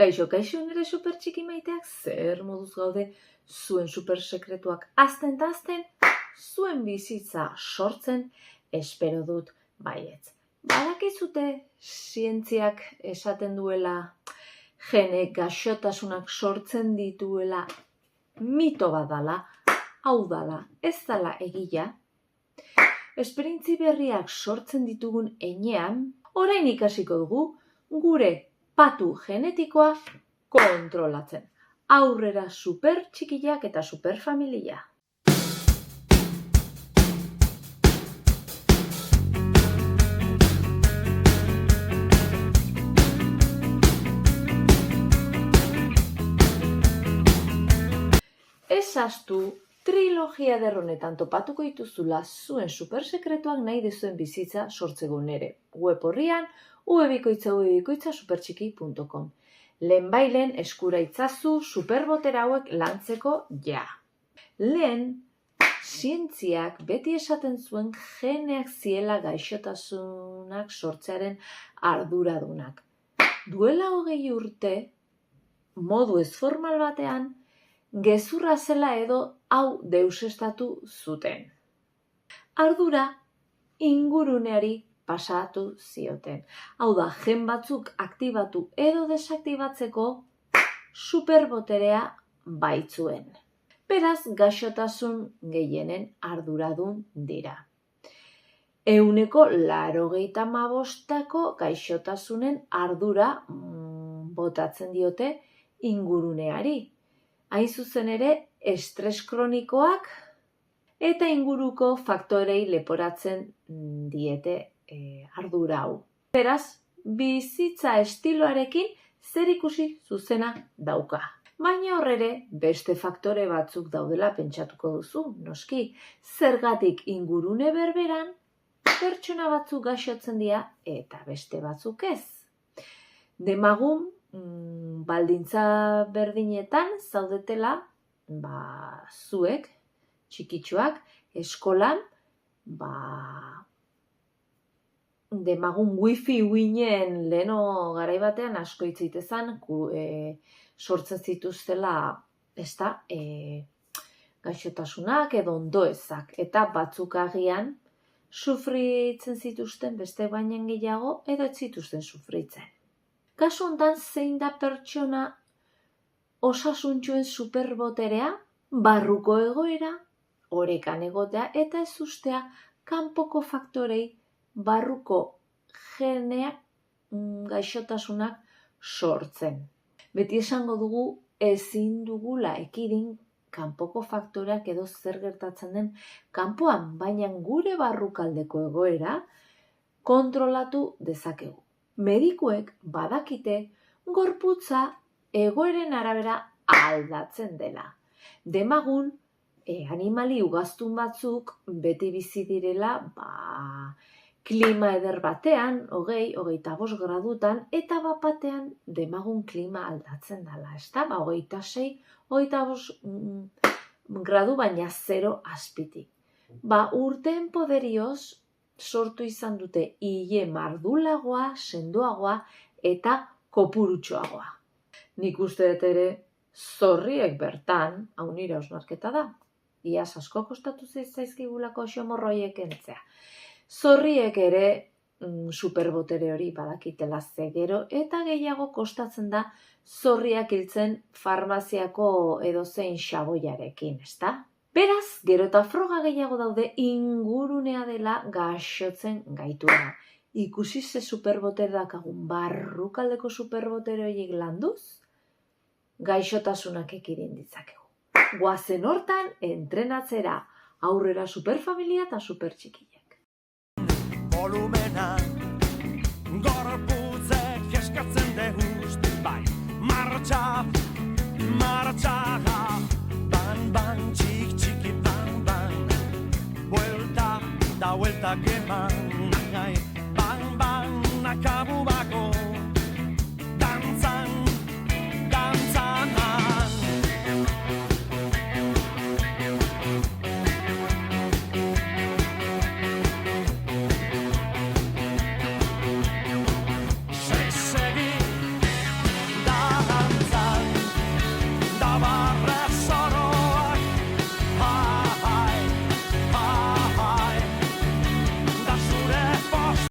Kaixo, nire super txiki maiteak, zer moduz gaude zuen super sekretuak azten ta azten, zuen bizitza sortzen, espero dut baietz. Badakizute zientziak esaten duela, gene gaixotasunak sortzen dituela, mito bat dala, hau dala, ez dala egia. Esperientzi berriak sortzen ditugun heinean, orain ikasiko dugu gure patu genetikoa kontrolatzen. Aurrera super txikiak eta super familia. Ezaztu trilogia derronetan topatuko dituzula zuen supersekretuak nahi duzuen bizitza sortzeko nere. Web horrian ubikoitza supertxiki.com. Lehenbailen eskura itzazu superbotera hauek lantzeko ja. Lehen, zientziak beti esaten zuen geneak ziela gaixotasunak sortzearen arduradunak. Duela 20 urte, modu ez formal batean, gezurra zela edo hau deusestatu zuten. Ardura inguruneari pasatu zioten. Hau da, gen batzuk aktibatu edo desaktibatzeko superboterea baitzuen. Beraz, gaixotasun gehienen arduradun dira. 95% gaixotasunen ardura botatzen diote inguruneari. Hain zuzen ere, estres kronikoak eta inguruko faktorei leporatzen diete ardura hau. Beraz, bizitza estiloarekin zerikusi zuzena dauka. Baina horrere, beste faktore batzuk daudela pentsatuko duzu, noski. Zergatik ingurune berberan, pertsona batzuk gaixotzen dira eta beste batzuk ez. Demagun, baldintza berdinetan zaudetela, zuek, txikitsuak, eskolan, demagun wifi uinen leheno garaibatean asko hitz egitezan, sortzen zituztela, gaixotasunak edo ondoezak, eta batzuk agian sufritzen zituzten beste bainen gehiago edo ez zituzten sufritzen. Kasu hontan zein da pertsona osasuntxuen superboterea, barruko egoera, orekan egotea eta ez ustea kanpoko faktorei barruko geneak gaixotasunak sortzen. Beti esango dugu ezin dugula ekidin kanpoko faktoreak edo zer gertatzen den kanpoan, baina gure barrukaldeko egoera kontrolatu dezakegu. Medikuek badakite gorputza egoeren arabera aldatzen dela. Demagun, animali ugaztun batzuk beti bizi direla, klima eder batean, 20-25 gradutan, eta batean demagun klima aldatzen dela, ezta? 26-25 gradu, baina 0 azpitik. Urteen poderioz sortu izan dute ile mardulagoa, sendoagoa eta kopurutxoagoa. Nik uste dut ere zorriek bertan, hau nire hausnarketa da, iaz asko kostatu zaizkigulako xomorroiek entzea. Zorriek ere superbotere hori badakitela zegero eta gehiago kostatzen da zorriak hiltzen farmaziako edozein xaboiarekin, ezta? Beraz, gero eta froga gehiago daude ingurunea dela gaixotzen gaituena. Ikusi ze superbotere dakagun barrukaldeko superbotere horiek landuz, gaixotasunak ekidin ditzakegu. Goazen hortan entrenatzera aurrera superfamilia eta supertxikiak. Volumenak gorputzek eskatzen dehust, bai, martxa, ban, txiki, ban, buelta da bueltak eman.